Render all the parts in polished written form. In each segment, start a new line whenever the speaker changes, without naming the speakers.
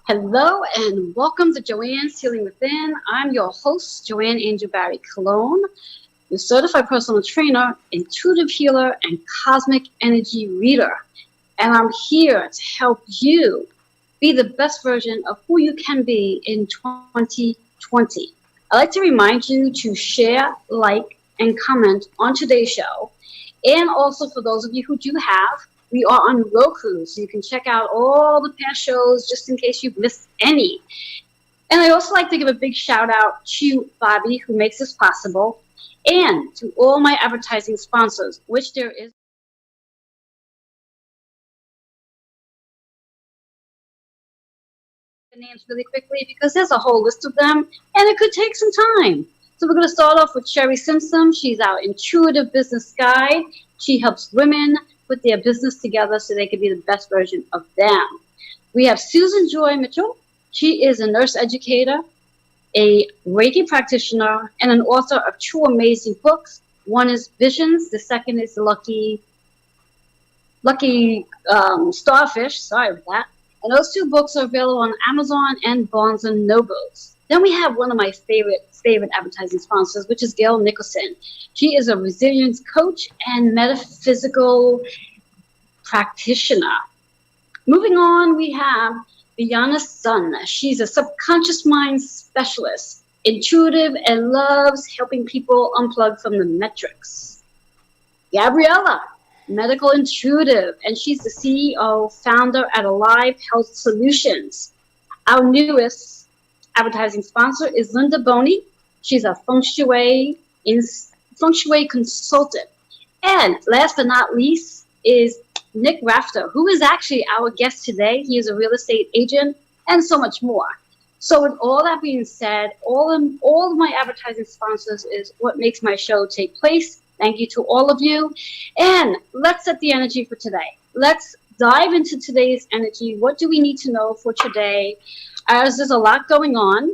Hello and welcome to Joanne's Healing Within. I'm your host, Joanne Angel Barry Cologne, your certified personal trainer, intuitive healer, and cosmic energy reader. And I'm here to help you be the best version of who you can be in 2020. I'd like to remind you to share, like, and comment on today's show. And also for those of you who do have, we are on Roku, so you can check out all the past shows just in case you've missed any. And I also like to give a big shout out to Bobby, who makes this possible, and to all my advertising sponsors, which there is. The names really quickly because there's a whole list of them, and it could take some time. So we're going to start off with Sherry Simpson. She's our intuitive business guide. She helps women put their business together so they can be the best version of them. We have Susan Joy Mitchell. She is a nurse educator, a Reiki practitioner, and an author of two amazing books. One is Visions. The second is the Lucky Starfish. Sorry about that. And those two books are available on Amazon and Barnes & Nobles. Then we have one of my favorite advertising sponsors, which is Gail Nicholson. She is a resilience coach and metaphysical practitioner. Moving on, we have Biana Sun. She's a subconscious mind specialist, intuitive, and loves helping people unplug from the matrix. Gabriella, medical intuitive, and she's the CEO, founder at Alive Health Solutions. Our newest advertising sponsor is Linda Boney. She's a feng shui consultant. And last but not least is Nick Rafter, who is actually our guest today. He is a real estate agent and so much more. So with all that being said, all of my advertising sponsors is what makes my show take place. Thank you to all of you. And let's set the energy for today. Let's dive into today's energy. What do we need to know for today? As there's a lot going on.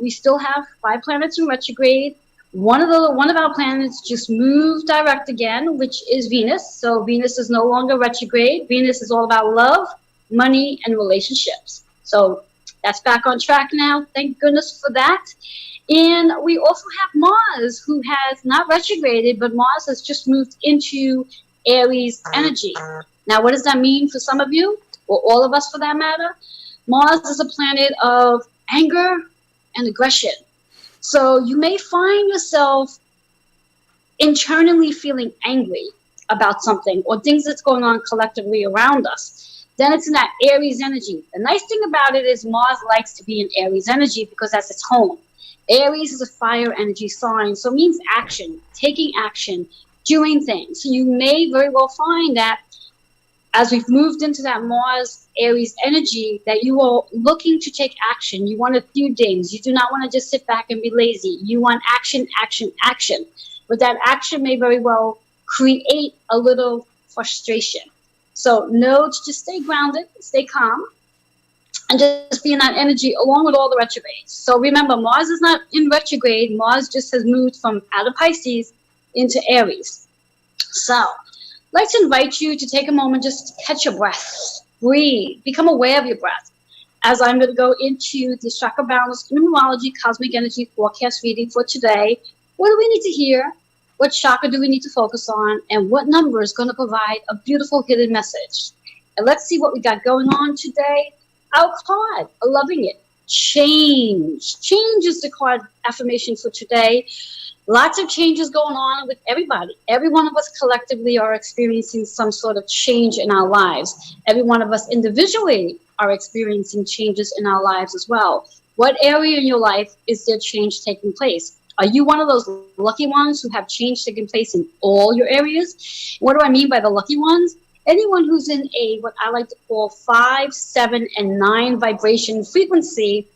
We still have 5 planets in retrograde. One of our planets just moved direct again, which is Venus. So Venus is no longer retrograde. Venus is all about love, money, and relationships. So that's back on track now. Thank goodness for that. And we also have Mars, who has not retrograded, but Mars has just moved into Aries energy. Now, what does that mean for some of you, or all of us for that matter? Mars is a planet of anger and aggression. So you may find yourself internally feeling angry about something or things that's going on collectively around us. Then it's in that Aries energy. The nice thing about it is Mars likes to be in Aries energy because that's its home. Aries is a fire energy sign, so it means action, taking action, doing things. So you may very well find that as we've moved into that Mars Aries energy, that you are looking to take action. You want to do things. You do not want to just sit back and be lazy. You want action, action, action. But that action may very well create a little frustration. So know to just stay grounded, stay calm, and just be in that energy along with all the retrogrades. So remember, Mars is not in retrograde. Mars just has moved from out of Pisces into Aries. So I'd like to invite you to take a moment, just to catch your breath, breathe, become aware of your breath. As I'm going to go into the chakra balance numerology cosmic energy forecast reading for today, what do we need to hear? What chakra do we need to focus on? And what number is going to provide a beautiful hidden message? And let's see what we got going on today. Our card, loving it. Change. Change is the card affirmation for today. Lots of changes going on with everybody. Every one of us collectively are experiencing some sort of change in our lives. Every one of us individually are experiencing changes in our lives as well. What area in your life is there change taking place? Are you one of those lucky ones who have change taking place in all your areas? What do I mean by the lucky ones? Anyone who's in a, what I like to call 5, 7, and 9 vibration frequency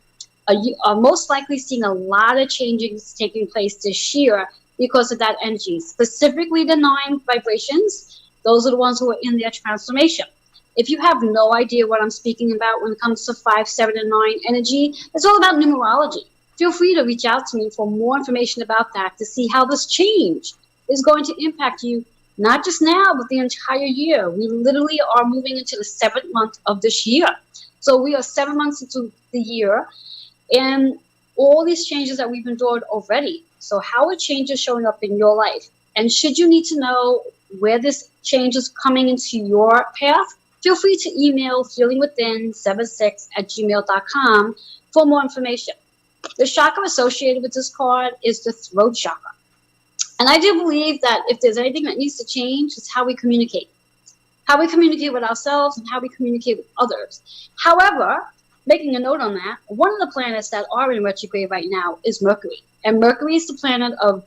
are most likely seeing a lot of changes taking place this year because of that energy. Specifically the 9 vibrations, those are the ones who are in their transformation. If you have no idea what I'm speaking about when it comes to 5, 7, and 9 energy, it's all about numerology. Feel free to reach out to me for more information about that to see how this change is going to impact you, not just now, but the entire year. We literally are moving into the 7th month of this year. So we are 7 months into the year, and all these changes that we've endured already. So how are changes showing up in your life? And should you need to know where this change is coming into your path, feel free to email healingwithin76@gmail.com for more information. The chakra associated with this card is the throat chakra. And I do believe that if there's anything that needs to change, it's how we communicate. How we communicate with ourselves and how we communicate with others. However, making a note on that, one of the planets that are in retrograde right now is Mercury. And Mercury is the planet of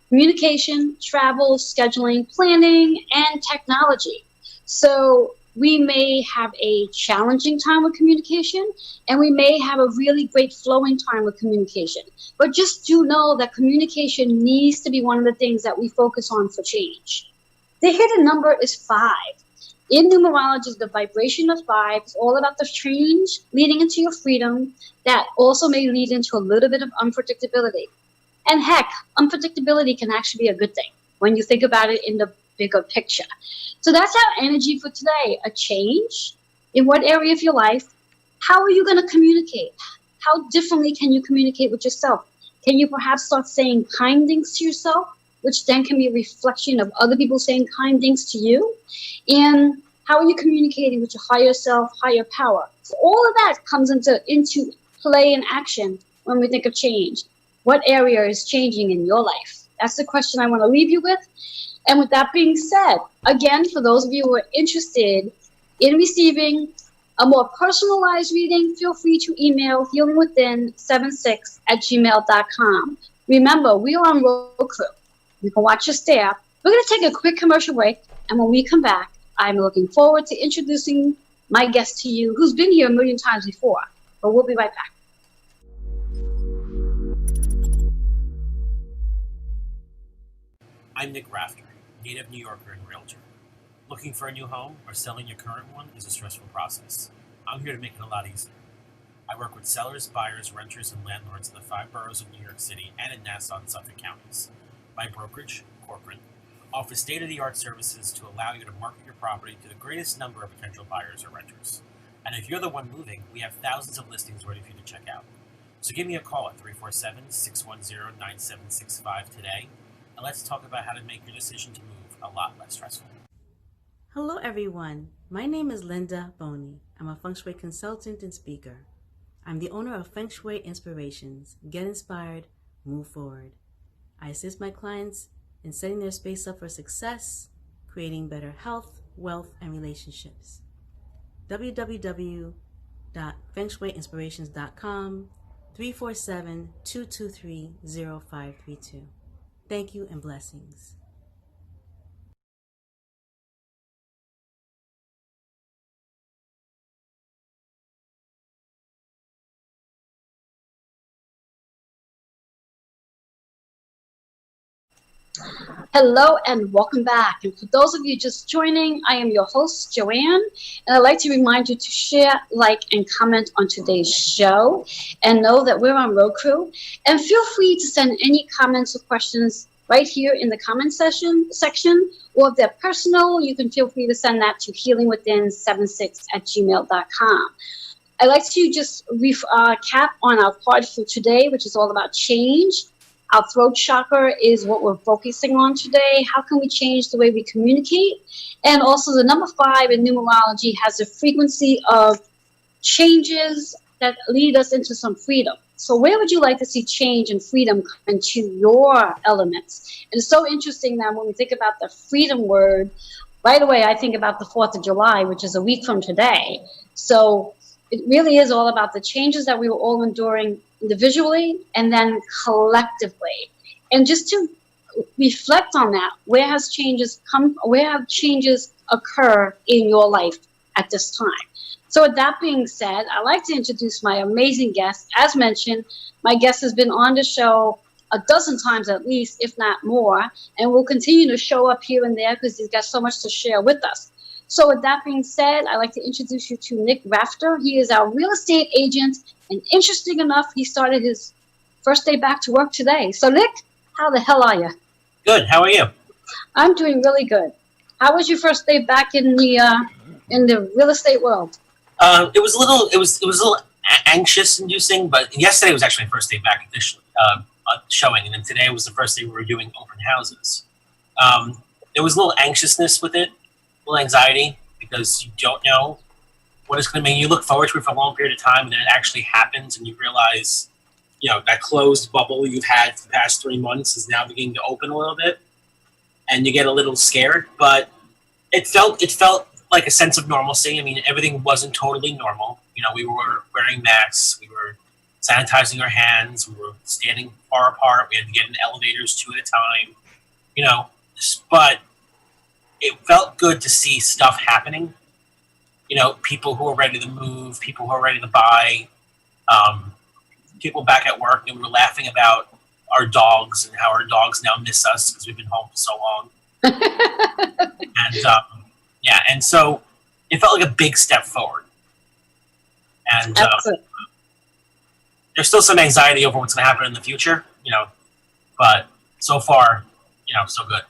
communication, travel, scheduling, planning, and technology. So we may have a challenging time with communication, and we may have a really great flowing time with communication. But just do know that communication needs to be one of the things that we focus on for change. The hidden number is 5. In numerology, the vibration of 5 is all about the change leading into your freedom that also may lead into a little bit of unpredictability. And heck, unpredictability can actually be a good thing when you think about it in the bigger picture. So that's our energy for today. A change in what area of your life? How are you going to communicate? How differently can you communicate with yourself? Can you perhaps start saying kind things to yourself, which then can be a reflection of other people saying kind things to you? And how are you communicating with your higher self, higher power? So all of that comes into play and action when we think of change. What area is changing in your life? That's the question I want to leave you with. And with that being said, again, for those of you who are interested in receiving a more personalized reading, feel free to email healingwithin76@gmail.com. Remember, we are on Roku. You can watch us there. We're going to take a quick commercial break, and when we come back, I'm looking forward to introducing my guest to you, who's been here a million times before. But we'll be right back.
I'm Nick Rafter, native New Yorker and realtor. Looking for a new home or selling your current one is a stressful process. I'm here to make it a lot easier. I work with sellers, buyers, renters, and landlords in the 5 boroughs of New York City and in Nassau and Suffolk counties. My brokerage, Corcoran, offers state-of-the-art services to allow you to market your property to the greatest number of potential buyers or renters. And if you're the one moving, we have thousands of listings ready for you to check out. So give me a call at 347-610-9765 today, and let's talk about how to make your decision to move a lot less stressful.
Hello everyone, my name is Linda Boney. I'm a Feng Shui consultant and speaker. I'm the owner of Feng Shui Inspirations. Get inspired, move forward. I assist my clients in setting their space up for success, creating better health, wealth, and relationships. www.fengshuiinspirations.com, 347-223-0532. Thank you and blessings.
Hello and welcome back. And for those of you just joining, I am your host, Joanne, and I'd like to remind you to share, like, and comment on today's show, and know that we're on Roku. And feel free to send any comments or questions right here in the comment section, or if they're personal, you can feel free to send that to healingwithin76@gmail.com. I'd like to just cap on our part for today, which is all about change. Our throat chakra is what we're focusing on today. How can we change the way we communicate? And also the number 5 in numerology has a frequency of changes that lead us into some freedom. So where would you like to see change and freedom come into your elements? And it's so interesting that when we think about the freedom word, right away I think about the 4th of July, which is a week from today. So it really is all about the changes that we were all enduring individually and then collectively. And just to reflect on that, where have changes occur in your life at this time? So with that being said, I'd like to introduce my amazing guest. As mentioned, my guest has been on the show a dozen times at least, if not more, and will continue to show up here and there because he's got so much to share with us. So with that being said, I'd like to introduce you to Nick Rafter. He is our real estate agent, and interesting enough, he started his first day back to work today. So Nick, how the hell are you?
Good. How are you?
I'm doing really good. How was your first day back in the real estate world?
It was a little anxious inducing, but yesterday was actually my first day back officially showing, and then today was the first day we were doing open houses. There was a little anxiousness with it, a little anxiety, because you don't know what it's going to mean. You look forward to it for a long period of time, and then it actually happens, and you realize, that closed bubble you've had for the past 3 months is now beginning to open a little bit, and you get a little scared. But it felt like a sense of normalcy. I mean, everything wasn't totally normal. We were wearing masks, we were sanitizing our hands, we were standing far apart, we had to get in elevators 2 at a time, but it felt good to see stuff happening. People who are ready to move, people who are ready to buy, people back at work, and we were laughing about our dogs and how our dogs now miss us because we've been home for so long. And so it felt like a big step forward. And there's still some anxiety over what's going to happen in the future, but so far, so good.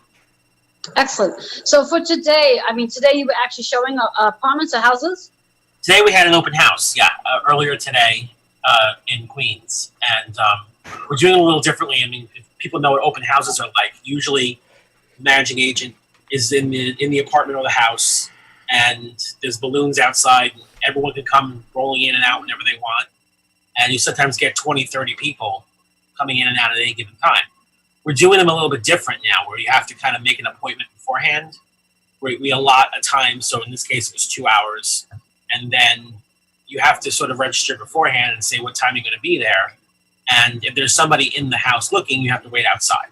Excellent. So for today, today you were actually showing apartments or houses?
Today we had an open house, earlier today in Queens. And we're doing it a little differently. If people know what open houses are like, usually the managing agent is in the apartment or the house, and there's balloons outside. Everyone can come rolling in and out whenever they want. And you sometimes get 20, 30 people coming in and out at any given time. We're doing them a little bit different now, where you have to kind of make an appointment beforehand. We allot a time, so in this case it was 2 hours, and then you have to sort of register beforehand and say what time you're going to be there. And if there's somebody in the house looking, you have to wait outside.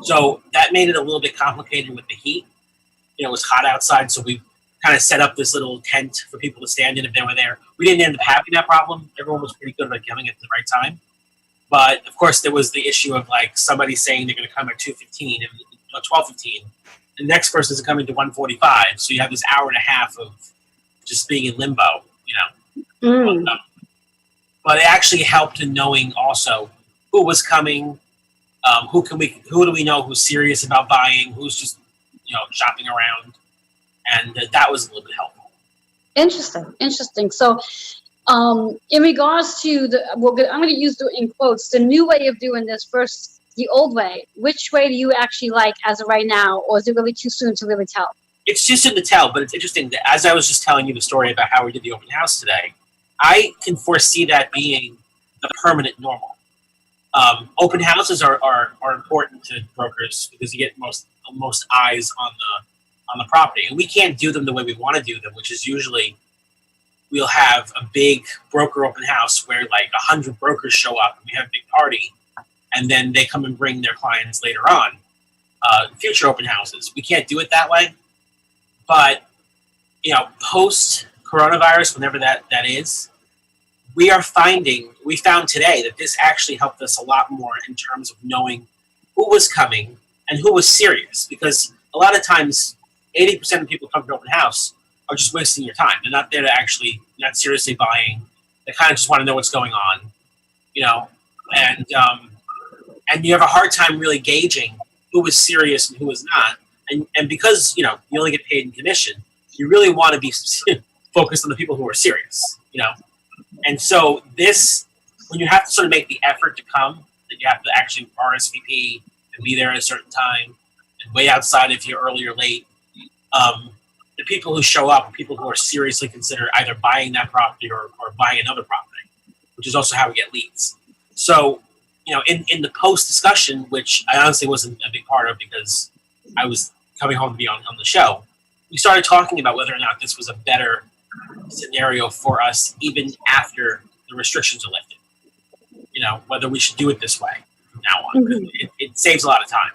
So that made it a little bit complicated with the heat. It was hot outside, so we kind of set up this little tent for people to stand in if they were there. We didn't end up having that problem. Everyone was pretty good about coming at the right time. But of course, there was the issue of somebody saying they're going to come at 2:15 and 12:15. The next person is coming to 1:45, so you have this hour and a half of just being in limbo, But it actually helped in knowing also who was coming, who do we know who's serious about buying, who's just shopping around, and that was a little bit helpful.
Interesting. So, in regards to I'm going to use in quotes the new way of doing this versus the old way. Which way do you actually like as of right now, or is it really too soon to really tell?
It's too soon to tell, but it's interesting that as I was just telling you the story about how we did the open house today, I can foresee that being the permanent normal. Open houses are important to brokers because you get most eyes on the property, and we can't do them the way we want to do them, which is usually we'll have a big broker open house where 100 brokers show up and we have a big party, and then they come and bring their clients later on. Future open houses, we can't do it that way. But post coronavirus, whenever that is, we found today that this actually helped us a lot more in terms of knowing who was coming and who was serious, because a lot of times 80% of people come to an open house are just wasting your time. They're not there to actually, not seriously buying. They kind of just want to know what's going on, and you have a hard time really gauging who was serious and who was not. And because, you only get paid in commission, you really want to be focused on the people who are serious, And so when you have to sort of make the effort to come, that you have to actually RSVP and be there at a certain time and wait outside if you're early or late. The people who show up are people who are seriously consider either buying that property or buying another property, which is also how we get leads. So, in the post discussion, which I honestly wasn't a big part of because I was coming home to be on the show, we started talking about whether or not this was a better scenario for us even after the restrictions are lifted. Whether we should do it this way from now on. Mm-hmm. It saves a lot of time.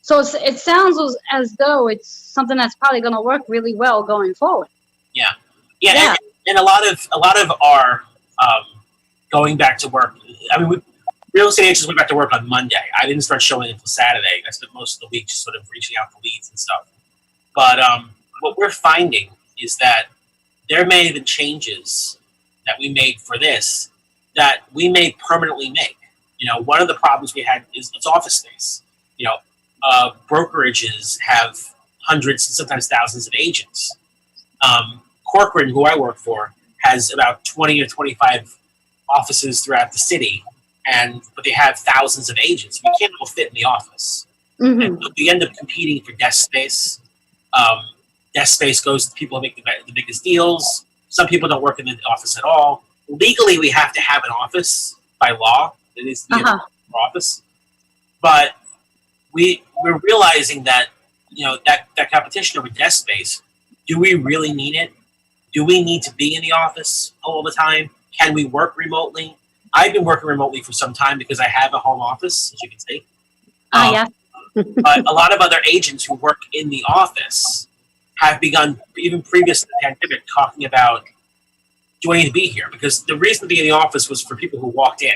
So it sounds as though it's something that's probably going to work really well going forward.
Yeah. And a lot of our going back to work. Real estate agents went back to work on Monday. I didn't start showing until Saturday. I spent most of the week just sort of reaching out to leads and stuff. But what we're finding is that there may have been changes that we made for this that we may permanently make. One of the problems we had is it's office space. Brokerages have hundreds and sometimes thousands of agents. Corcoran, who I work for, has about 20 or 25 offices throughout the city, but they have thousands of agents. We can't all fit in the office. And so we end up competing for desk space. Desk space goes to people who make the biggest deals. Some people don't work in the office at all. Legally, we have to have an office by law. It needs to be an office. But we're realizing that, that competition over desk space, do we really need it? Do we need to be in the office all the time? Can we work remotely? I've been working remotely for some time because I have a home office, as you can see.
Yeah.
But a lot of other agents who work in the office have begun, even previous to the pandemic, talking about, do I need to be here? Because the reason to be in the office was for people who walked in,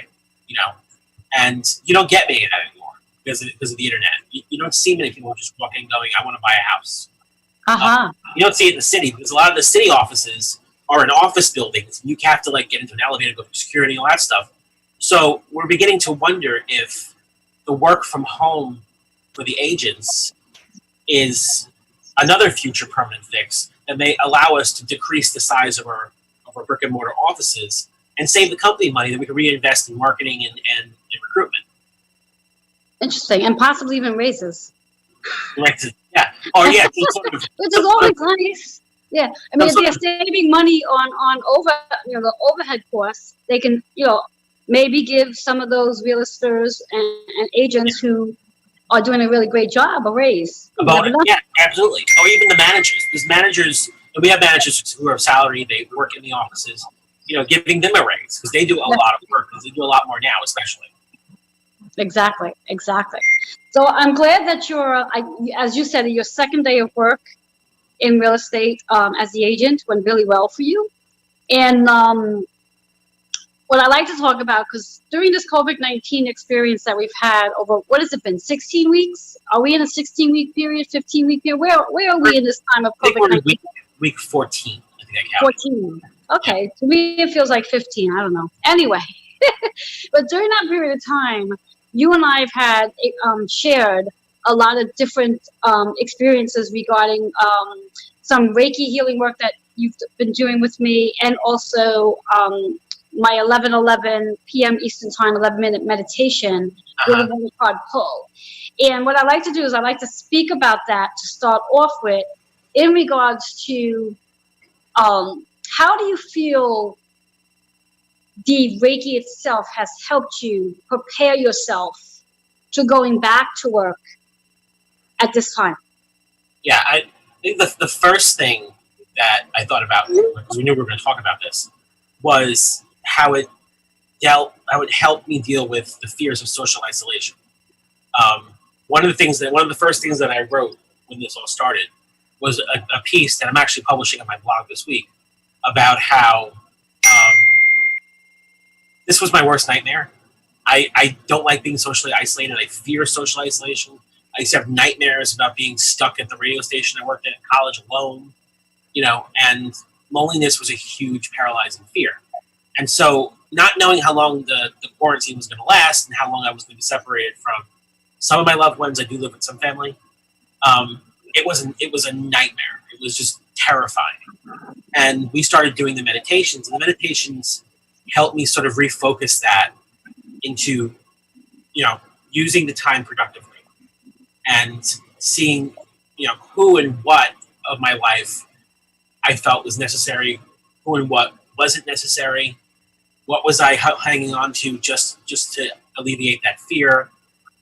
and you don't get many of that anymore because of the internet. You don't see many people just walking going, I want to buy a house. You don't see it in the city because a lot of the city offices are in office buildings. You have to get into an elevator, go through security, and all that stuff. So we're beginning to wonder if the work from home for the agents is another future permanent fix that may allow us to decrease the size of our brick and mortar offices and save the company money that we can reinvest in marketing and recruitment.
Interesting, and possibly even raises.
Yeah. Oh, yeah.
Which is always nice. Yeah. I mean, if they're saving money on the overhead costs, they can, maybe give some of those real estates and agents who are doing a really great job a raise.
Yeah, absolutely. Or even the managers, because we have managers who are salaried, they work in the offices, giving them a raise because they do a lot of work, because they do a lot more now, especially.
Exactly. So I'm glad that as you said, your second day of work in real estate as the agent went really well for you. And what I like to talk about, because during this COVID-19 experience that we've had over, what has it been, 16 weeks? Are we in a 16-week period, 15-week period? Where are we in this time of COVID-19?
Week 14, I think I counted.
14. Okay. To me, it feels like 15. I don't know. Anyway, but during that period of time, you and I have had shared a lot of different experiences regarding some Reiki healing work that you've been doing with me, and also my 11:11 p.m. Eastern Time 11-minute meditation with a very hard pull. And what I like to do is I like to speak about that to start off with, in regards to how do you feel the Reiki itself has helped you prepare yourself to going back to work at this time?
Yeah, I think the first thing that I thought about, because we knew we were going to talk about this, was how it helped me deal with the fears of social isolation. One of the first things that I wrote when this all started was a piece that I'm actually publishing on my blog this week about how this was my worst nightmare. I don't like being socially isolated. I fear social isolation. I used to have nightmares about being stuck at the radio station I worked at in college alone, and loneliness was a huge paralyzing fear. And so not knowing how long the quarantine was going to last and how long I was going to be separated from some of my loved ones, I do live with some family, it was a nightmare. It was just terrifying. And we started doing the meditations, and the meditations helped me sort of refocus that into, using the time productively and seeing, who and what of my life I felt was necessary, who and what wasn't necessary, what was I hanging on to just to alleviate that fear,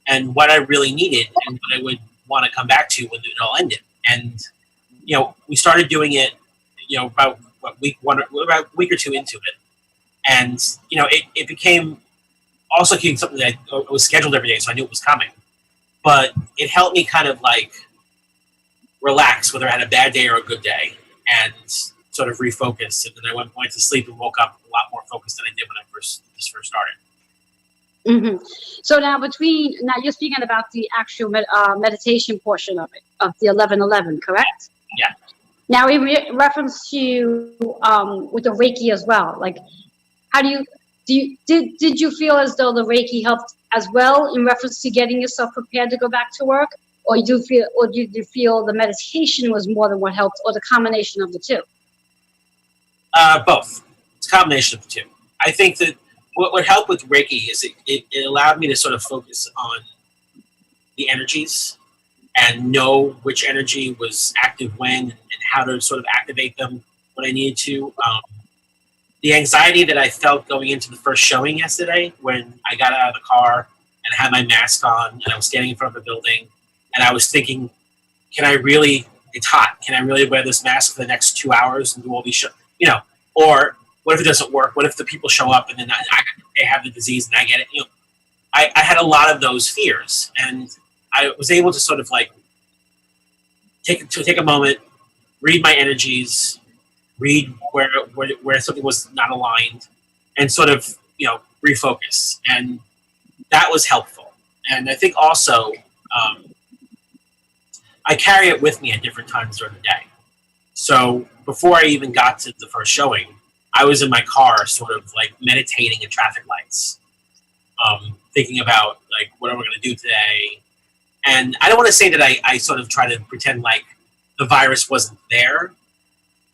and what I really needed and what I would want to come back to when it all ended. And, we started doing it, about a week or two into it. And, it became something that was scheduled every day, so I knew it was coming. But it helped me kind of relax, whether I had a bad day or a good day, and sort of refocus. And then I went to sleep and woke up a lot more focused than I did when I first started.
Mm-hmm. So now you're speaking about the actual meditation portion of it, of the 11:11, correct?
Yeah.
Now, in reference to with the Reiki as well, how did you feel as though the Reiki helped as well in reference to getting yourself prepared to go back to work, or did you feel the meditation was more than what helped, or the combination of the two?
Both. It's a combination of the two. I think that what helped with Reiki is it allowed me to sort of focus on the energies and know which energy was active when and how to sort of activate them when I needed to. The anxiety that I felt going into the first showing yesterday when I got out of the car and I had my mask on and I was standing in front of a building and I was thinking, can I really, it's hot, can I really wear this mask for the next 2 hours and do all these shows? Or what if it doesn't work? What if the people show up and then they have the disease and I get it? I had a lot of those fears, and I was able to sort of like take a moment, read my energies, read where something was not aligned, and sort of refocus, and that was helpful. And I think also I carry it with me at different times during the day. So before I even got to the first showing, I was in my car sort of like meditating at traffic lights, thinking about like what am I going to do today. And I don't want to say that I sort of try to pretend like the virus wasn't there,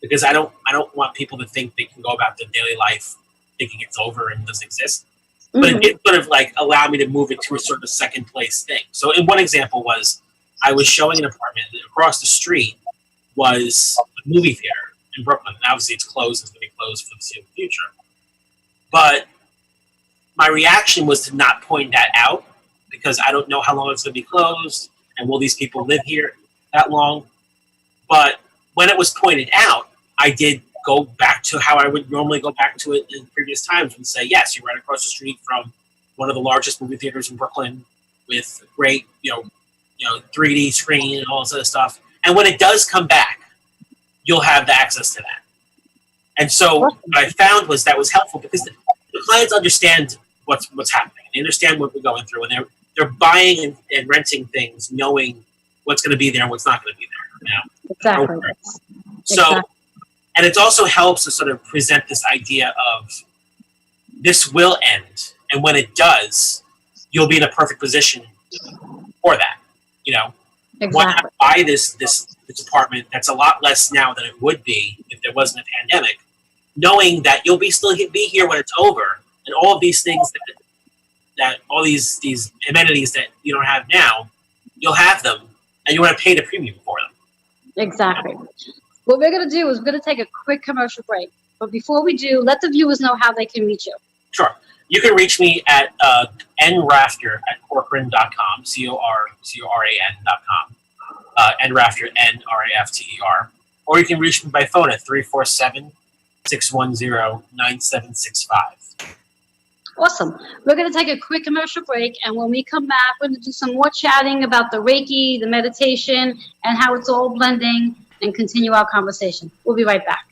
because I don't want people to think they can go about their daily life thinking it's over and doesn't exist. But it did sort of like allow me to move it to a sort of second place thing. So in one example was I was showing an apartment across the street was a movie theater in Brooklyn. And obviously it's closed, it's going to be closed for the foreseeable future. But my reaction was to not point that out, because I don't know how long it's going to be closed, and will these people live here that long? But when it was pointed out, I did go back to how I would normally go back to it in previous times and say, yes, you're right across the street from one of the largest movie theaters in Brooklyn with great, 3D screen and all this other stuff. And when it does come back, you'll have the access to that. And so what I found was that was helpful, because the clients understand what's happening. They understand what we're going through, and they're buying and renting things knowing what's going to be there and what's not going to be there.
Exactly.
So,
exactly.
And it also helps to sort of present this idea of this will end, and when it does, you'll be in a perfect position for that.
Exactly.
Why not buy this apartment that's a lot less now than it would be if there wasn't a pandemic, knowing that you'll still be here when it's over, and all of these things that all these amenities that you don't have now, you'll have them, and you want to pay the premium for them.
Exactly. What we're going to do is we're going to take a quick commercial break. But before we do, let the viewers know how they can reach you.
Sure. You can reach me at nrafter@corcoran.com, CORCORAN.com. nrafter, NRAFTER. Or you can reach me by phone at 347-610-9765.
Awesome. We're going to take a quick commercial break, and when we come back, we're going to do some more chatting about the Reiki, the meditation, and how it's all blending, and continue our conversation. We'll be right back.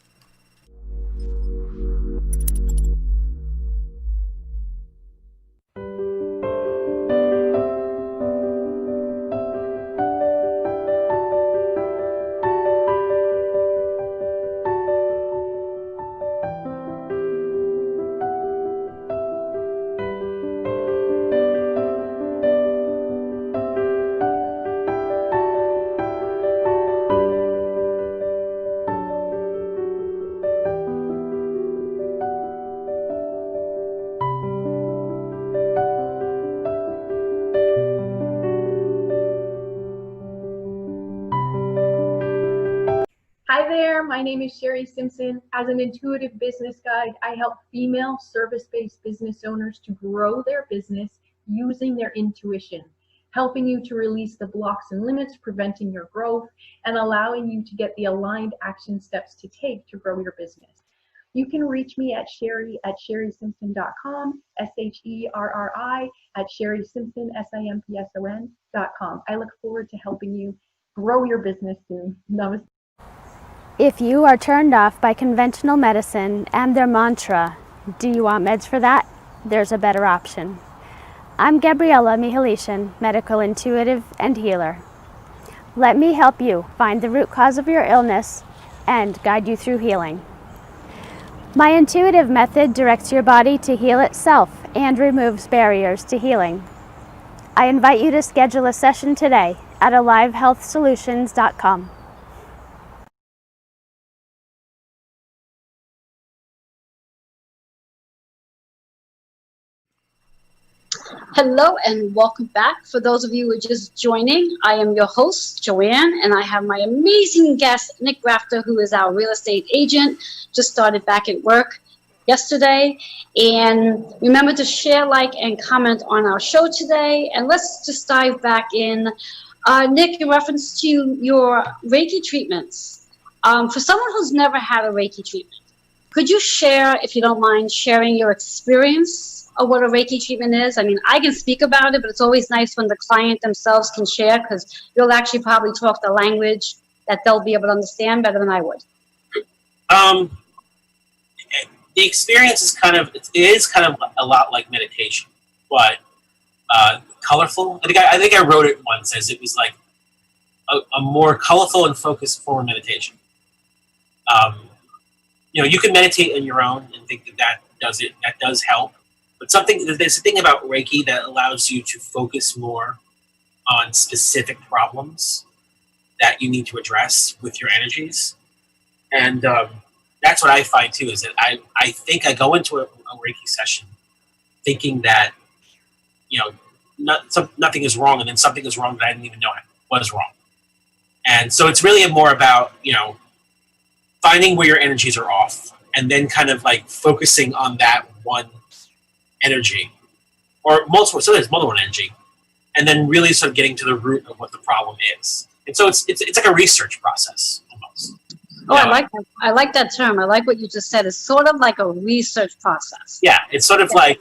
Hi there, my name is Sherry Simpson. As an intuitive business guide, I help female service-based business owners to grow their business using their intuition, helping you to release the blocks and limits preventing your growth, and allowing you to get the aligned action steps to take to grow your business. You can reach me at sherry@sherrysimpson.com, SHERRI @sherrysimpson, SIMPSON.com. I look forward to helping you grow your business soon. Namaste.
If you are turned off by conventional medicine and their mantra, do you want meds for that? There's a better option. I'm Gabriella Mihalichin, medical intuitive and healer. Let me help you find the root cause of your illness and guide you through healing. My intuitive method directs your body to heal itself and removes barriers to healing. I invite you to schedule a session today at alivehealthsolutions.com.
Hello and welcome back. For those of you who are just joining, I am your host, Joanne, and I have my amazing guest, Nick Rafter, who is our real estate agent, just started back at work yesterday. And remember to share, like, and comment on our show today. And let's just dive back in. Nick, in reference to your Reiki treatments, for someone who's never had a Reiki treatment, could you share, if you don't mind, sharing your experience of what a Reiki treatment is? I mean, I can speak about it, but it's always nice when the client themselves can share, because you'll actually probably talk the language that they'll be able to understand better than I would.
The experience is kind of a lot like meditation, but colorful. I think I wrote it once as it was like a more colorful and focused form of meditation. You can meditate on your own and think that does it. That does help. But there's a thing about Reiki that allows you to focus more on specific problems that you need to address with your energies. And that's what I find too, is that I think I go into a Reiki session thinking that, nothing is wrong, and then something is wrong that I didn't even know was wrong. And so it's really more about, finding where your energies are off and then kind of like focusing on that one energy, or sometimes more than one energy, and then really sort of getting to the root of what the problem is. And so it's like a research process almost.
Oh, I like that term. I like what you just said. It's sort of like a research process.
Yeah, it's sort of like,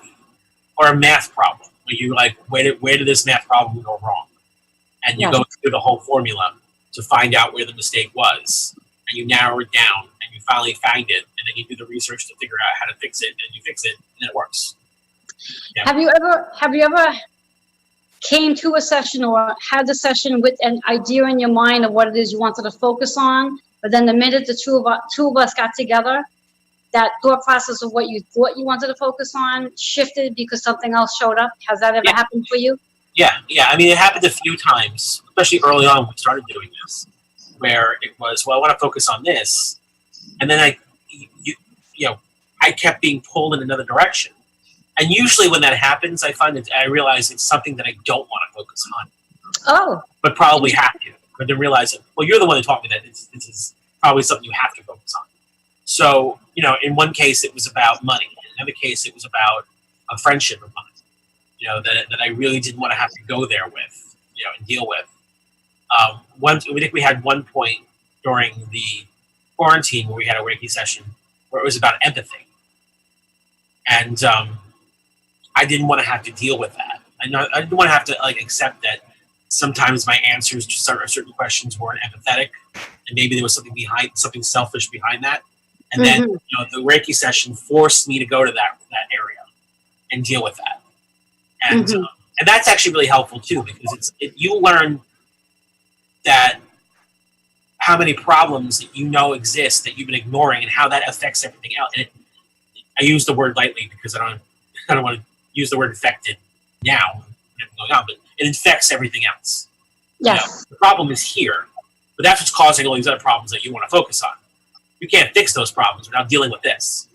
or a math problem, where you like, where did this math problem go wrong? And you go through the whole formula to find out where the mistake was, and you narrow it down, and you finally find it, and then you do the research to figure out how to fix it, and you fix it, and it works. Yeah.
Have you ever came to a session or had the session with an idea in your mind of what it is you wanted to focus on, but then the minute the two of us got together, that thought process of what you thought you wanted to focus on shifted because something else showed up? Has that ever happened for you? Yeah.
I mean, it happened a few times, especially early on when we started doing this, where it was, well, I want to focus on this, and then I kept being pulled in another direction. And usually when that happens, I realize it's something that I don't want to focus on.
Oh.
But probably have to. But then realize that, well, you're the one who taught me that this is probably something you have to focus on. So, in one case it was about money. In another case it was about a friendship of mine, that I really didn't want to have to go there with, and deal with. I think we had one point during the quarantine where we had a Reiki session where it was about empathy. And I didn't want to have to deal with that. I didn't want to have to accept that sometimes my answers to certain questions weren't empathetic, and maybe there was something selfish behind that. And then the Reiki session forced me to go to that area and deal with that. And and that's actually really helpful too, because you learn that how many problems that exist that you've been ignoring, and how that affects everything else. And I use the word lightly because I don't want to use the word infected now, going on, but it infects everything else.
Yes.
The problem is here, but that's what's causing all these other problems that you want to focus on. You can't fix those problems without dealing with this.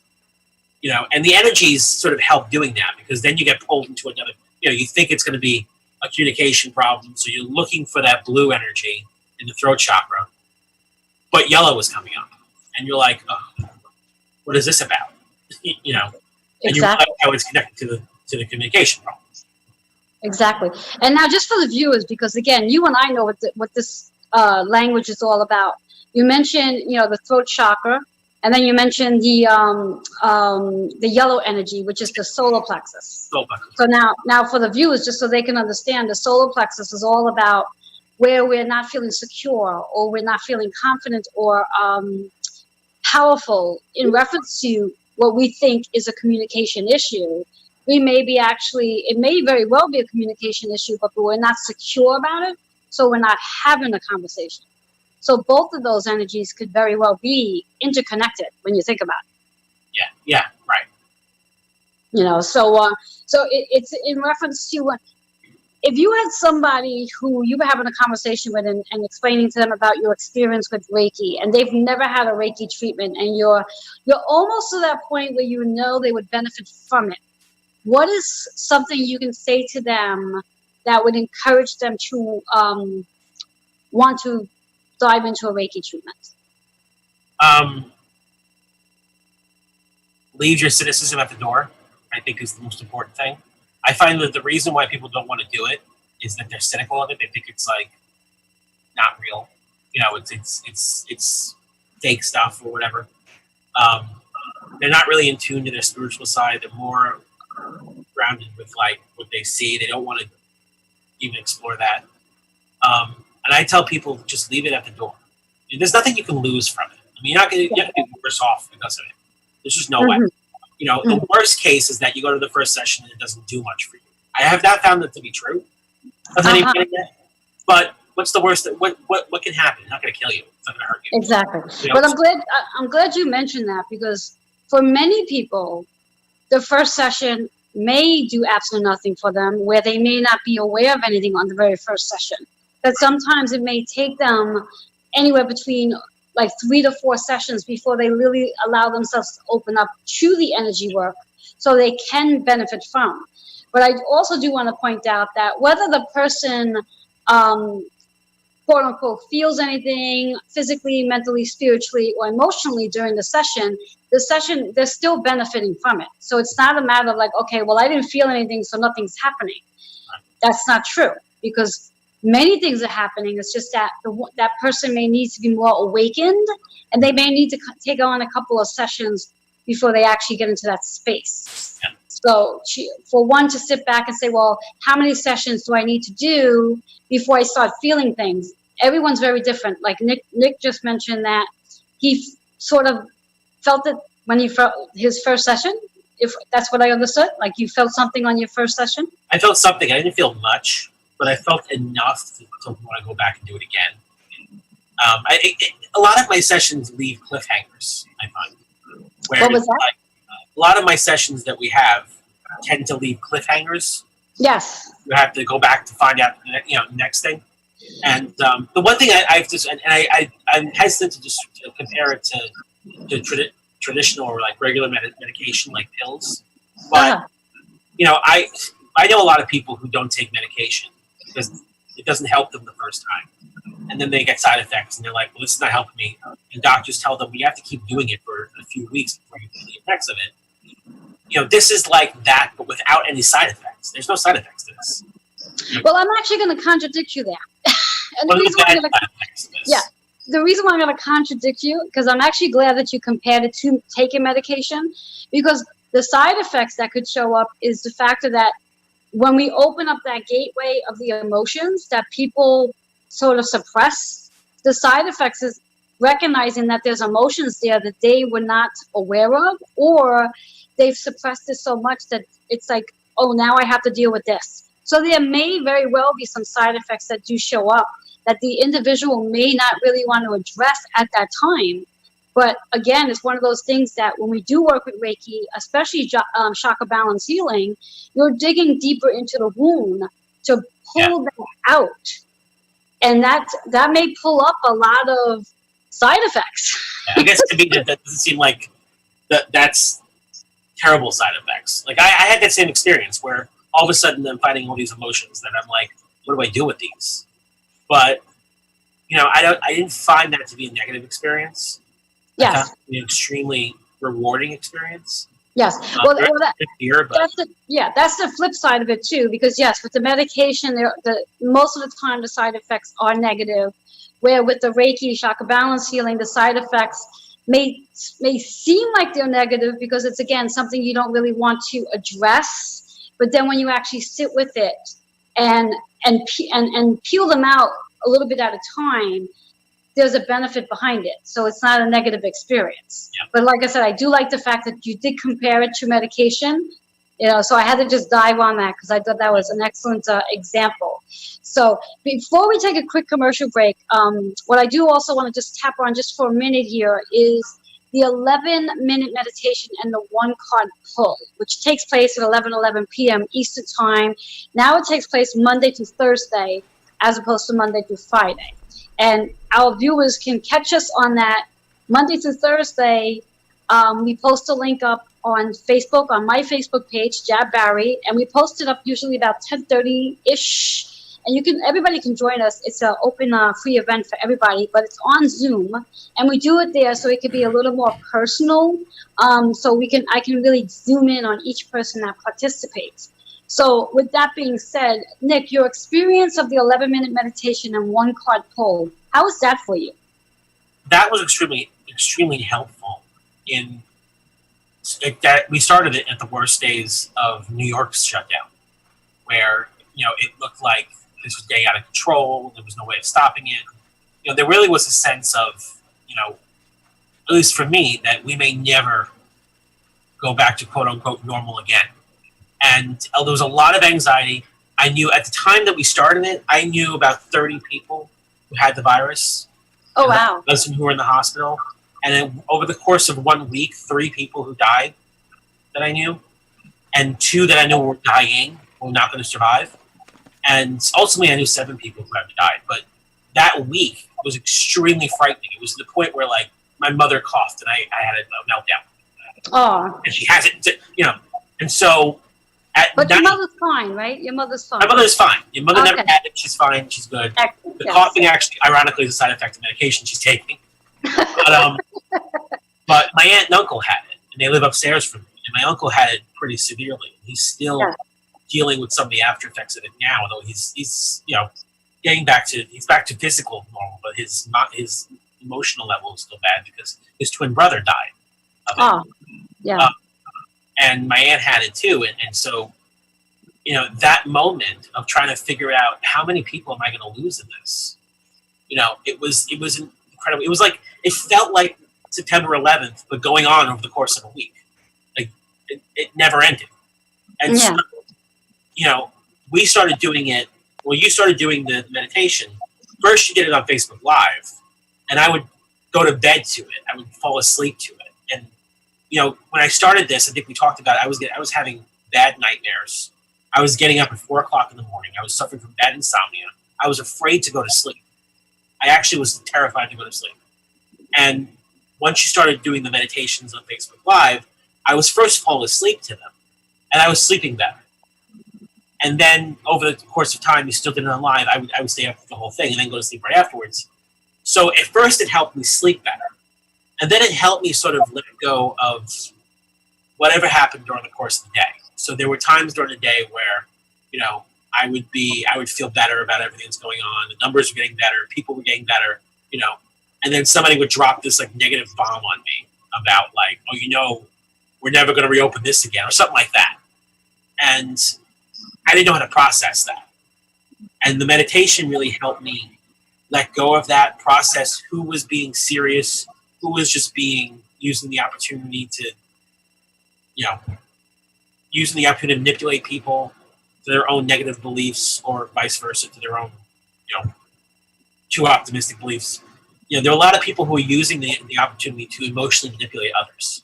And the energies sort of help doing that, because then you get pulled into another, you think it's going to be a communication problem, so you're looking for that blue energy in the throat chakra, but yellow is coming up, and you're like, oh, what is this about? And you realize how it's connected to the communication problem.
Exactly. And now, just for the viewers, because again, you and I know what this language is all about. You mentioned, the throat chakra, and then you mentioned the yellow energy, which is the solar plexus. So now for the viewers, just so they can understand, the solar plexus is all about where we're not feeling secure, or we're not feeling confident or powerful in reference to what we think is a communication issue. We may be it may very well be a communication issue, but we're not secure about it, so we're not having a conversation. So both of those energies could very well be interconnected when you think about it.
Yeah, right.
So it's in reference to if you had somebody who you were having a conversation with and explaining to them about your experience with Reiki, and they've never had a Reiki treatment, and you're almost to that point where they would benefit from it. what is something you can say to them that would encourage them to want to dive into a Reiki treatment?
Leave your cynicism at the door, I think, is the most important thing. I find that the reason why people don't want to do it is that they're cynical of it. They think it's like not real. It's fake stuff or whatever. They're not really in tune to their spiritual side. They're more grounded with like what they see. They don't want to even explore that. And I tell people, just leave it at the door. There's nothing you can lose from it. I mean, you're not going to be worse off because of it. There's just no way. The worst case is that you go to the first session and it doesn't do much for you. I have not found that to be true. But what's the worst? What can happen? It's not going to kill you. It's not going to hurt you.
Exactly. But I'm glad you mentioned that, because for many people, the first session may do absolutely nothing for them, where they may not be aware of anything on the very first session. That sometimes it may take them anywhere between like 3 to 4 sessions before they really allow themselves to open up to the energy work so they can benefit from. But I also do want to point out that whether the person, quote unquote, feels anything physically, mentally, spiritually, or emotionally during the session, they're still benefiting from it. So it's not a matter of like, okay, well, I didn't feel anything, so nothing's happening. That's not true, because many things are happening. It's just that that person may need to be more awakened, and they may need to take on a couple of sessions before they actually get into that space.
Yeah.
So for one to sit back and say, well, how many sessions do I need to do before I start feeling things? Everyone's very different. Like Nick just mentioned that he sort of felt it when he felt his first session. If that's what I understood, like you felt something on your first session?
I felt something. I didn't feel much, but I felt enough to want to go back and do it again. A lot of my sessions leave cliffhangers, I find.
What was that?
A lot of my sessions that we have tend to leave cliffhangers.
Yes.
You have to go back to find out, next thing. And the one thing I'm hesitant to just compare it to traditional or like regular medication, like pills. But I know a lot of people who don't take medication because it doesn't help them the first time, and then they get side effects, and they're like, "Well, this is not helping me." And doctors tell them, "You have to keep doing it for a few weeks before you feel the effects of it." This is like that, but without any side effects. There's no side effects to this.
Well, I'm actually going to contradict you there. And the reason why I'm going to contradict you, because I'm actually glad that you compared it to taking medication, because the side effects that could show up is the factor that when we open up that gateway of the emotions that people sort of suppress, the side effects is recognizing that there's emotions there that they were not aware of, or they've suppressed it so much that it's like, oh, now I have to deal with this. So there may very well be some side effects that do show up that the individual may not really want to address at that time. But again, it's one of those things that when we do work with Reiki, especially chakra balance healing, you're digging deeper into the wound to pull them out. And that may pull up a lot of side effects.
I guess to me, that doesn't seem like that's terrible side effects. Like I had that same experience where all of a sudden I'm finding all these emotions that I'm like, what do I do with these? But I didn't find that to be a negative experience.
Yes.
I found it to be an extremely rewarding experience.
Yes. That's the flip side of it too, because yes, with the medication, most of the time the side effects are negative, where with the Reiki chakra balance healing, the side effects may seem like they're negative because it's, again, something you don't really want to address. But then when you actually sit with it and peel them out a little bit at a time, there's a benefit behind it. So it's not a negative experience.
Yeah.
But like I said, I do like the fact that you did compare it to medication. So I had to just dive on that because I thought that was an excellent example. So before we take a quick commercial break, what I do also want to just tap on just for a minute here is the 11-minute meditation and the 1-card pull, which takes place at 11:11 p.m. Eastern Time. Now it takes place Monday through Thursday as opposed to Monday through Friday. And our viewers can catch us on that Monday through Thursday We post a link up on Facebook, on my Facebook page, Jab Barry, and we post it up usually about 10:30-ish. And everybody can join us. It's an open, free event for everybody, but it's on Zoom, and we do it there so it could be a little more personal. So I can really zoom in on each person that participates. So with that being said, Nick, your experience of the 11-minute meditation and 1-card pull, how was that for you?
That was extremely, extremely helpful. That we started it at the worst days of New York's shutdown, where it looked like this was getting out of control. There was no way of stopping it. There really was a sense of, at least for me, that we may never go back to quote unquote normal again. And there was a lot of anxiety. I knew at the time that we started it, I knew about 30 people who had the virus.
Oh, wow.
Those who were in the hospital. And then over the course of 1 week, 3 people who died that I knew, and 2 that I knew were dying, were not going to survive. And ultimately, I knew 7 people who had died. But that week was extremely frightening. It was to the point where, like, my mother coughed and I had a meltdown.
Oh.
And she hasn't, And so
But your mother's fine, right? Your mother's fine.
My mother's fine. Your mother never
Okay.
had it. She's fine. She's good.
Excellent.
The
Yes.
coughing actually, ironically, is a side effect of medication she's taking. But my aunt and uncle had it, and they live upstairs from me. And my uncle had it pretty severely. He's still dealing with some of the after effects of it now, although he's back to physical normal, but his emotional level is still bad because his twin brother died of it.
Oh, yeah.
And my aunt had it too, and so that moment of trying to figure out how many people am I going to lose in this, it was incredible. It was like, it felt like September 11th, but going on over the course of a week. Like it never ended. And so, we started doing it. Well, you started doing the meditation. First, you did it on Facebook Live, and I would go to bed to it. I would fall asleep to it. And when I started this, I think we talked about it, I was having bad nightmares. I was getting up at 4 o'clock in the morning. I was suffering from bad insomnia. I was afraid to go to sleep. I actually was terrified to go to sleep. And once you started doing the meditations on Facebook Live, I was first falling asleep to them, and I was sleeping better. And then over the course of time, you still did it on live. I would stay up for the whole thing and then go to sleep right afterwards. So at first, it helped me sleep better. And then it helped me sort of let go of whatever happened during the course of the day. So there were times during the day where, I would feel better about everything that's going on. The numbers were getting better. People were getting better, and then somebody would drop this like negative bomb on me about like, oh, we're never going to reopen this again or something like that. And I didn't know how to process that. And the meditation really helped me let go of that, process who was being serious, who was just using the opportunity to, using the opportunity to manipulate people to their own negative beliefs or vice versa to their own, too optimistic beliefs. There are a lot of people who are using the opportunity to emotionally manipulate others.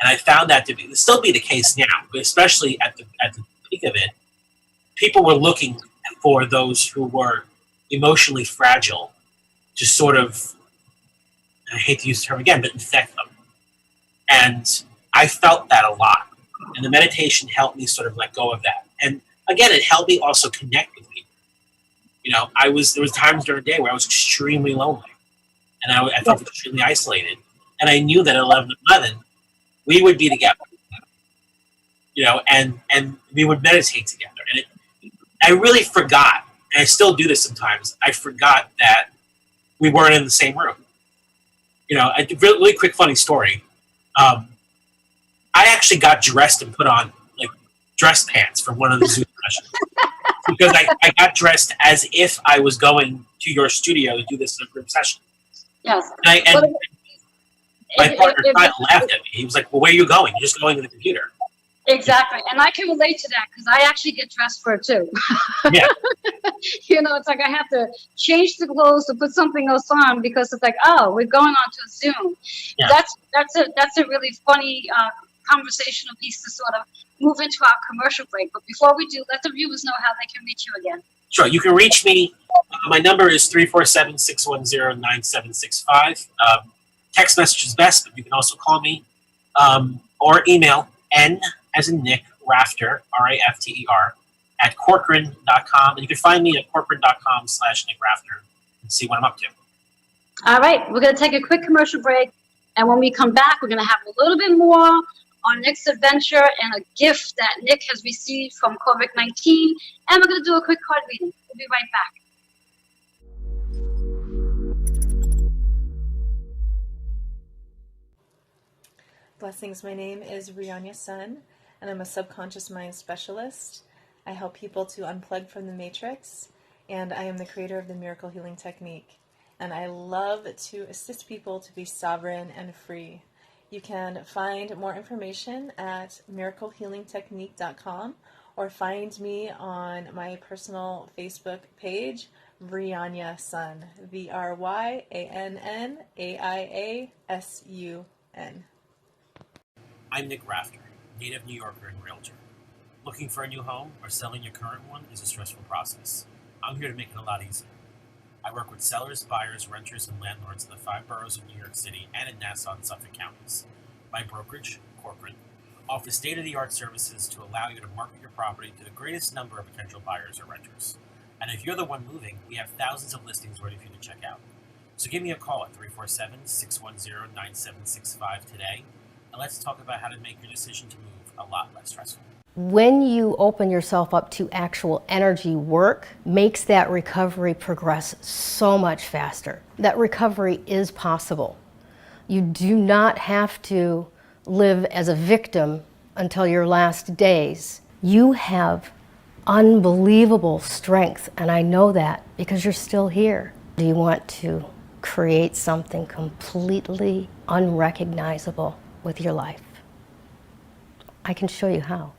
And I found that to still be the case now, but especially at the peak of it, people were looking for those who were emotionally fragile to sort of, I hate to use the term again, but infect them. And I felt that a lot. And the meditation helped me sort of let go of that. And again, it helped me also connect with people. There was times during the day where I was extremely lonely. And I felt extremely isolated. And I knew that at 11:11, we would be together. And we would meditate together. And I really forgot, and I still do this sometimes, I forgot that we weren't in the same room. A really quick funny story. I actually got dressed and put on like dress pants for one of the Zoom sessions because I got dressed as if I was going to your studio to do this in a group session.
Yes.
And my partner laughed at me. He was like, "Well, where are you going? You're just going to the computer."
Exactly. And I can relate to that because I actually get dressed for it too.
Yeah.
It's like I have to change the clothes to put something else on because it's like, oh, we're going on to Zoom.
Yeah.
That's a really funny conversational piece to sort of move into our commercial break. But before we do, let the viewers know how they can reach you again.
Sure. You can reach me. My number is 347-610-9765. Text message is best, but you can also call me. or email N as in Nick, Rafter, Rafter, at Corcoran.com. And you can find me at Corcoran.com/Nick Rafter and see what I'm up to.
All right, we're going to take a quick commercial break. And when we come back, we're going to have a little bit more on Nick's adventure and a gift that Nick has received from COVID-19. And we're going to do a quick card reading. We'll be right back.
Blessings, my name is Rianya Sun, and I'm a subconscious mind specialist. I help people to unplug from the matrix, and I am the creator of the miracle healing technique. And I love to assist people to be sovereign and free. You can find more information at miraclehealingtechnique.com or find me on my personal Facebook page, Rianya Sun, VRYANNAIASUN.
I'm Nick Rafter, native New Yorker and realtor. Looking for a new home or selling your current one is a stressful process. I'm here to make it a lot easier. I work with sellers, buyers, renters, and landlords in the 5 boroughs of New York City and in Nassau and Suffolk counties. My brokerage, Corcoran, offers state-of-the-art services to allow you to market your property to the greatest number of potential buyers or renters. And if you're the one moving, we have thousands of listings ready for you to check out. So give me a call at 347-610-9765 today, and let's talk about how to make your decision to move a lot less stressful.
When you open yourself up to actual energy work, makes that recovery progress so much faster. That recovery is possible. You do not have to live as a victim until your last days. You have unbelievable strength, and I know that because you're still here. Do you want to create something completely unrecognizable with your life? I can show you how.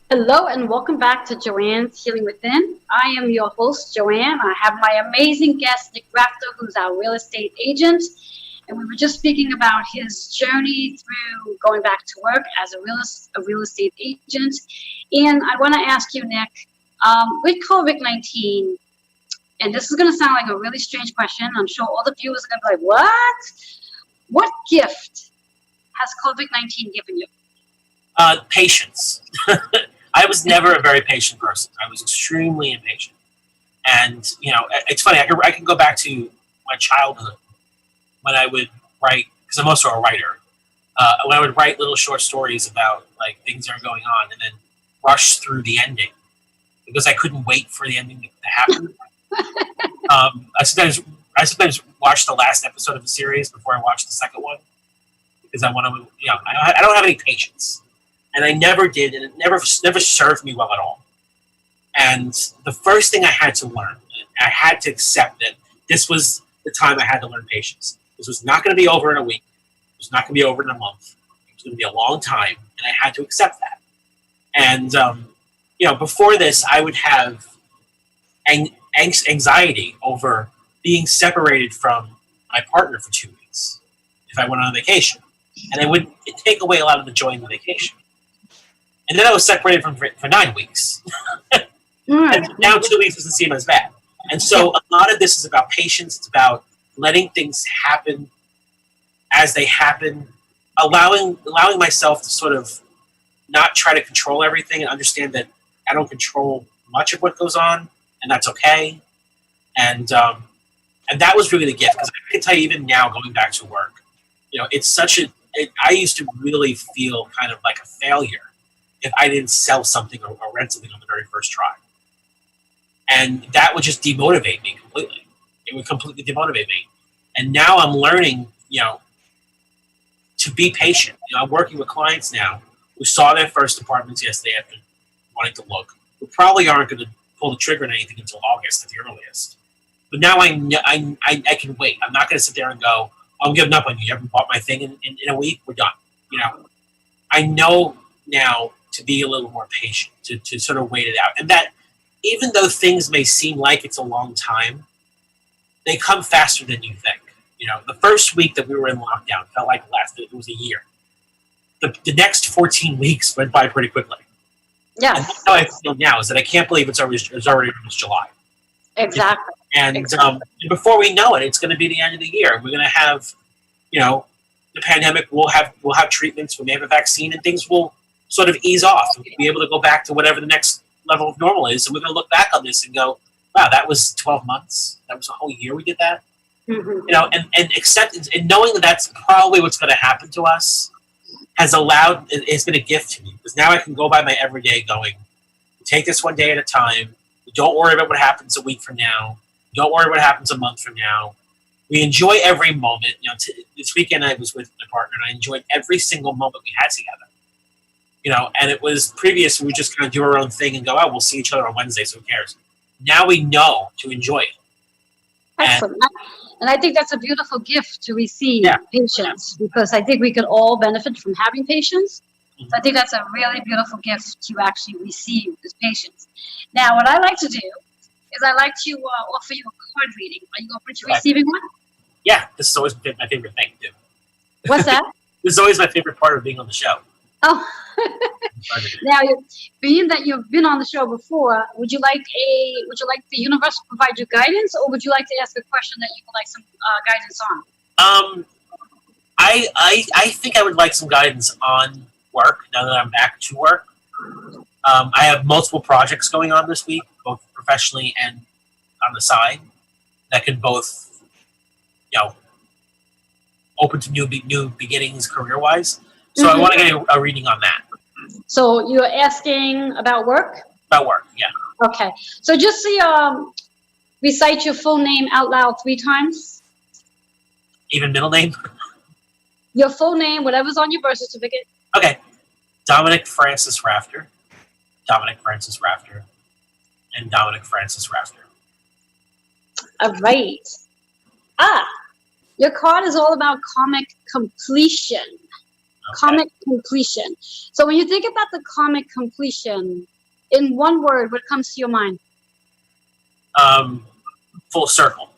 Hello and welcome back to Joanne's Healing Within. I am your host, Joanne. I have my amazing guest, Nick Rafter, who's our real estate agent. And we were just speaking about his journey through going back to work as a real estate agent. And I want to ask you, Nick, with COVID-19, and this is going to sound like a really strange question. I'm sure all the viewers are going to be like, what? What gift has COVID-19 given you?
Patience. I was never a very patient person. I was extremely impatient. And, you know, it's funny, I can go back to my childhood when I would write, because I'm also a writer, when I would write little short stories about, like, things that are going on and then rush through the ending because I couldn't wait for the ending to happen. I sometimes watch the last episode of the series before I watch the second one because I want to, you know, I don't have any patience. And I never did, and it never served me well at all. And the first thing I had to learn, I had to accept that this was the time I had to learn patience. This was not going to be over in a week. It was not going to be over in a month. It was going to be a long time, and I had to accept that. And, you know, before this, I would have anxiety over being separated from my partner for 2 weeks if I went on vacation. And it'd take away a lot of the joy in the vacation. And then I was separated from for 9 weeks. And now 2 weeks doesn't seem as bad. And so a lot of this is about patience. It's about letting things happen as they happen, allowing myself to sort of not try to control everything and understand that I don't control much of what goes on, and that's okay. And that was really the gift, because I can tell you even now, going back to work, you know, it's I used to really feel kind of like a failure if I didn't sell something or rent something on the very first try. And that would just demotivate me completely. It would completely demotivate me. And now I'm learning, you know, to be patient. You know, I'm working with clients now who saw their first apartments yesterday after wanting to look, who probably aren't going to pull the trigger on anything until August at the earliest. But now I can wait. I'm not going to sit there and go, oh, I'm giving up on you. You haven't bought my thing in a week? We're done. You know, I know now to be a little more patient, to sort of wait it out. And that even though things may seem like it's a long time, they come faster than you think. You know, the first week that we were in lockdown felt like it was a year. The next 14 weeks went by pretty quickly.
Yeah.
And that's how I feel now, is that I can't believe it's already almost July.
Exactly.
And before we know it, it's going to be the end of the year. We're going to have, the pandemic. We'll have treatments. We may have a vaccine, and things will sort of ease off. We'll be able to go back to whatever the next level of normal is, and we're going to look back on this and go, "Wow, that was 12 months. That was a whole year we did that." And acceptance and knowing that that's probably what's going to happen to us has been a gift to me, because now I can go by my everyday going, take this one day at a time. Don't worry about what happens a week from now. Don't worry what happens a month from now. We enjoy every moment. This weekend I was with my partner, and I enjoyed every single moment we had together. And it was previous, we would just kind of do our own thing and go, "Oh, we'll see each other on Wednesday, so who cares?" Now we know to enjoy it.
Excellent. And I think that's a beautiful gift to receive, patience, because I think we could all benefit from having patience. So I think that's a really beautiful gift to actually receive, is patience. Now, what I like to do is I like to offer you a card reading. Are you open to receiving one?
Yeah, this is always been my favorite thing to do.
What's that?
This is always my favorite part of being on the show.
Oh, now, being that you've been on the show before, would you like the universe to provide you guidance, or would you like to ask a question that you would like some guidance on?
I think I would like some guidance on work now that I'm back to work. I have multiple projects going on this week, both professionally and on the side, that could both, open to new beginnings career-wise. So I want to get a reading on that.
So you're asking about work?
About work, yeah.
Okay. So just recite your full name out loud 3 times.
Even middle name?
Your full name, whatever's on your birth certificate.
Okay. Dominic Francis Rafter. Dominic Francis Rafter. And Dominic Francis Rafter.
All right. Your card is all about karmic completion. Okay. Karmic completion. So when you think about the karmic completion, in one word, what comes to your mind?
Full circle.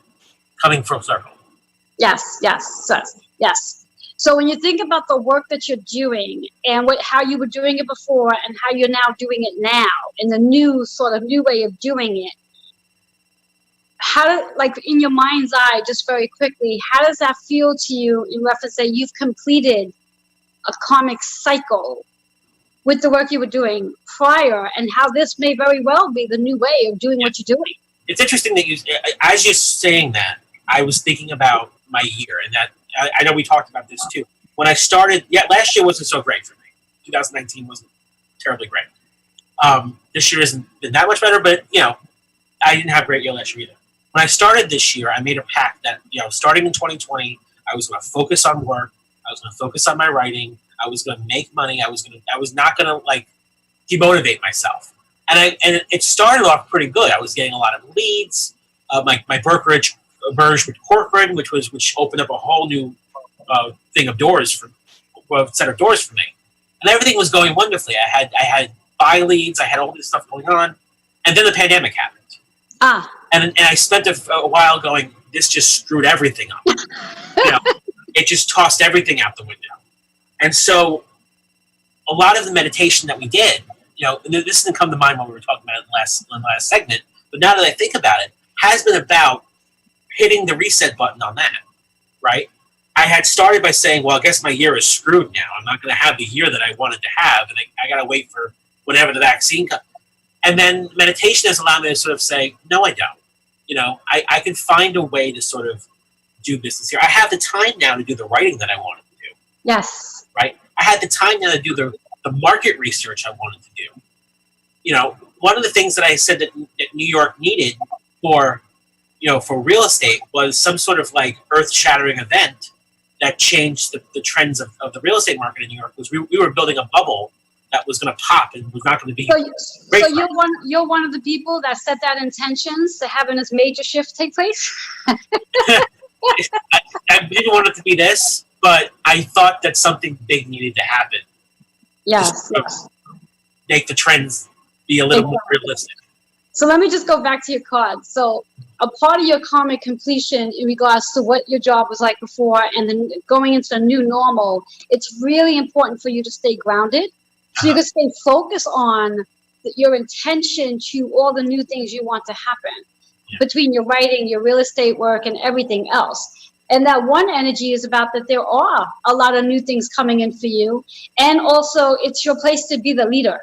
Coming full circle.
Yes. So when you think about the work that you're doing and how you were doing it before and how you're now doing it now in the new way of doing it, in your mind's eye, just very quickly, how does that feel to you in reference that you've completed a karmic cycle with the work you were doing prior, and how this may very well be the new way of doing what you're doing?
It's interesting that as you're saying that, I was thinking about my year, and that I know we talked about this too. When I started, last year wasn't so great for me. 2019 wasn't terribly great. This year hasn't been that much better, but I didn't have a great year last year either. When I started this year, I made a pact that starting in 2020, I was going to focus on work. I was going to focus on my writing. I was going to make money. I was not going to demotivate myself. And it started off pretty good. I was getting a lot of leads. My brokerage merged with Corcoran, which opened up a whole new set of doors for me. And everything was going wonderfully. I had buy leads. I had all this stuff going on, and then the pandemic happened. And I spent a while going, this just screwed everything up. It just tossed everything out the window. And so a lot of the meditation that we did, and this didn't come to mind when we were talking about it in the last segment, but now that I think about it, has been about hitting the reset button on that, right? I had started by saying, well, I guess my year is screwed now. I'm not going to have the year that I wanted to have, and I got to wait for whenever the vaccine comes. And then meditation has allowed me to sort of say, no, I don't. I can find a way to sort of do business here. I have the time now to do the writing that I wanted to do.
Yes.
Right? I had the time now to do the market research I wanted to do. One of the things that I said that New York needed for real estate was some sort of earth-shattering event that changed the trends of the real estate market in New York. Was we were building a bubble that was going to pop and was not going to be.
So you're one of the people that set that intentions to having this major shift take place.
I didn't want it to be this, but I thought that something big needed to happen.
Yes.
Make the trends be a little more realistic.
So let me just go back to your card. So a part of your karmic completion in regards to what your job was like before and then going into a new normal, it's really important for you to stay grounded. So you can stay focused on your intention to all the new things you want to happen. between your writing, your real estate work, and everything else. And that one energy is about that there are a lot of new things coming in for you. And also, it's your place to be the leader.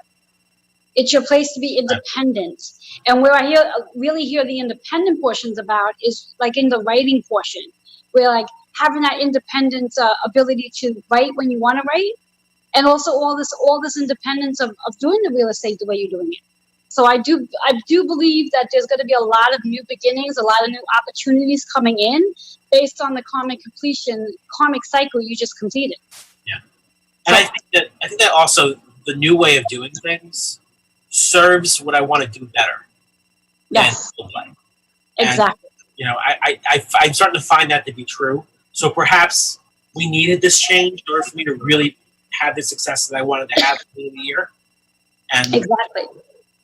It's your place to be independent. And where I really hear the independent portions about is like in the writing portion, where like having that independent ability to write when you want to write, and also all this independence of doing the real estate the way you're doing it. So I do believe that there's going to be a lot of new beginnings, a lot of new opportunities coming in based on the karmic cycle you just completed.
Yeah, and I think that also the new way of doing things serves what I want to do better.
Yes, exactly.
And, I'm starting to find that to be true. So perhaps we needed this change in order for me to really have the success that I wanted to have at the end of the year. And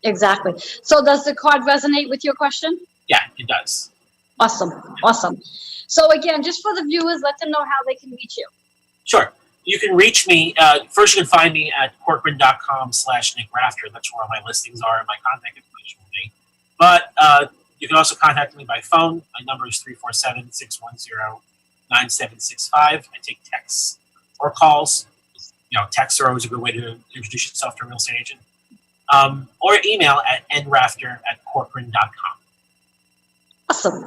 Exactly. So does the card resonate with your question?
Yeah, it does.
Awesome. So again, just for the viewers, let them know how they can reach you.
Sure. You can reach me. First, you can find me at corcoran.com/NickRafter. That's where all my listings are and my contact information will be. But you can also contact me by phone. My number is 347-610-9765. I take texts or calls. Texts are always a good way to introduce yourself to a real estate agent. Or email at nrafter@corcoran.com.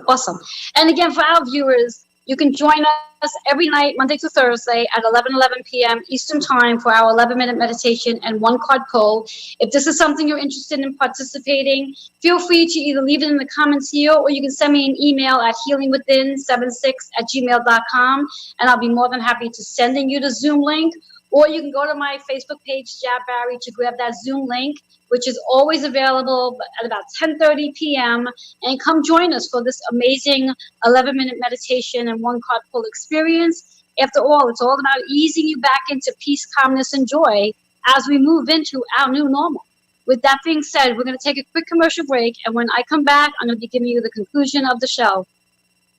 Awesome. And again, for our viewers, you can join us every night, Monday to Thursday at 11 p.m. Eastern Time for our 11-minute meditation and one card pull. If this is something you're interested in participating, feel free to either leave it in the comments here, or you can send me an email at healingwithin76@gmail.com, and I'll be more than happy to sending you the Zoom link. Or you can go to my Facebook page, Jab Barry, to grab that Zoom link, which is always available at about 10:30 p.m. And come join us for this amazing 11-minute meditation and one card pull experience. After all, it's all about easing you back into peace, calmness, and joy as we move into our new normal. With that being said, we're going to take a quick commercial break. And when I come back, I'm going to be giving you the conclusion of the show.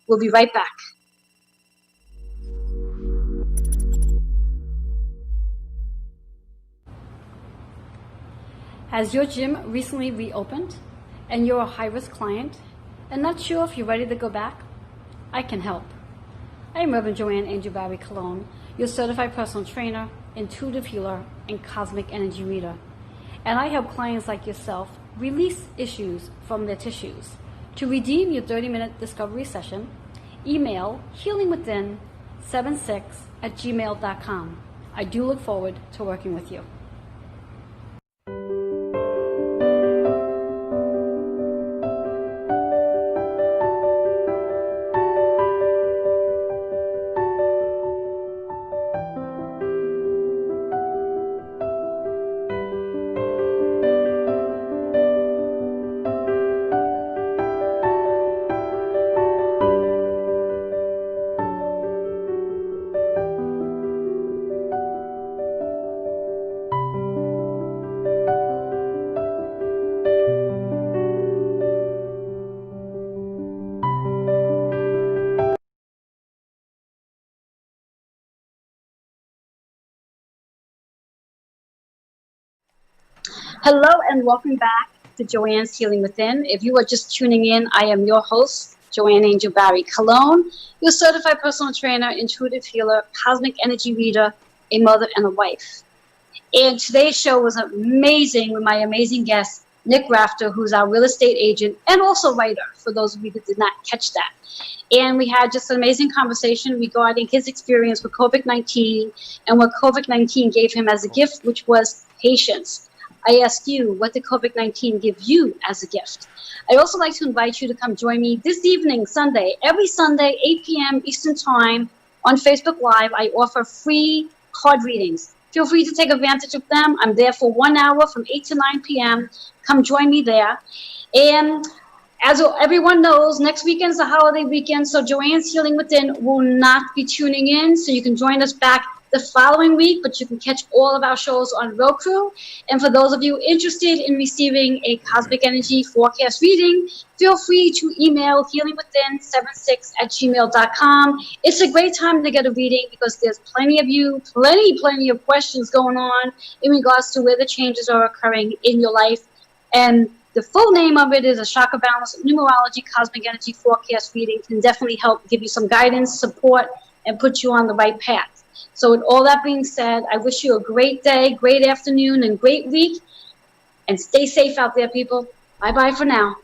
We'll be right back. Has your gym recently reopened and you're a high-risk client and not sure if you're ready to go back? I can help. I am Reverend Joanne Angel Barry Cologne, your certified personal trainer, intuitive healer, and cosmic energy reader. And I help clients like yourself release issues from their tissues. To redeem your 30-minute discovery session, email healingwithin76@gmail.com. I do look forward to working with you. Hello and welcome back to Joanne's Healing Within. If you are just tuning in, I am your host, Joanne Angel Barry Cologne, your certified personal trainer, intuitive healer, cosmic energy reader, a mother, and a wife. And today's show was amazing with my amazing guest, Nick Rafter, who's our real estate agent and also writer, for those of you who did not catch that. And we had just an amazing conversation regarding his experience with COVID-19 and what COVID-19 gave him as a gift, which was patience. I ask you, what did COVID-19 give you as a gift? I'd also like to invite you to come join me this evening, Sunday, every Sunday, 8 p.m. Eastern Time on Facebook Live. I offer free card readings. Feel free to take advantage of them. I'm there for 1 hour from 8 to 9 p.m. Come join me there. And as everyone knows, next weekend is a holiday weekend, so Joanne's Healing Within will not be tuning in, so you can join us back the following week, but you can catch all of our shows on Roku. And for those of you interested in receiving a cosmic energy forecast reading, feel free to email healingwithin76@gmail.com. It's a great time to get a reading because there's plenty of questions going on in regards to where the changes are occurring in your life. And The full name of it is a chakra balance numerology cosmic energy forecast reading. Can definitely help give you some guidance, support, and put you on the right path. So with all that being said, I wish you a great day, great afternoon, and great week. And stay safe out there, people. Bye-bye for now.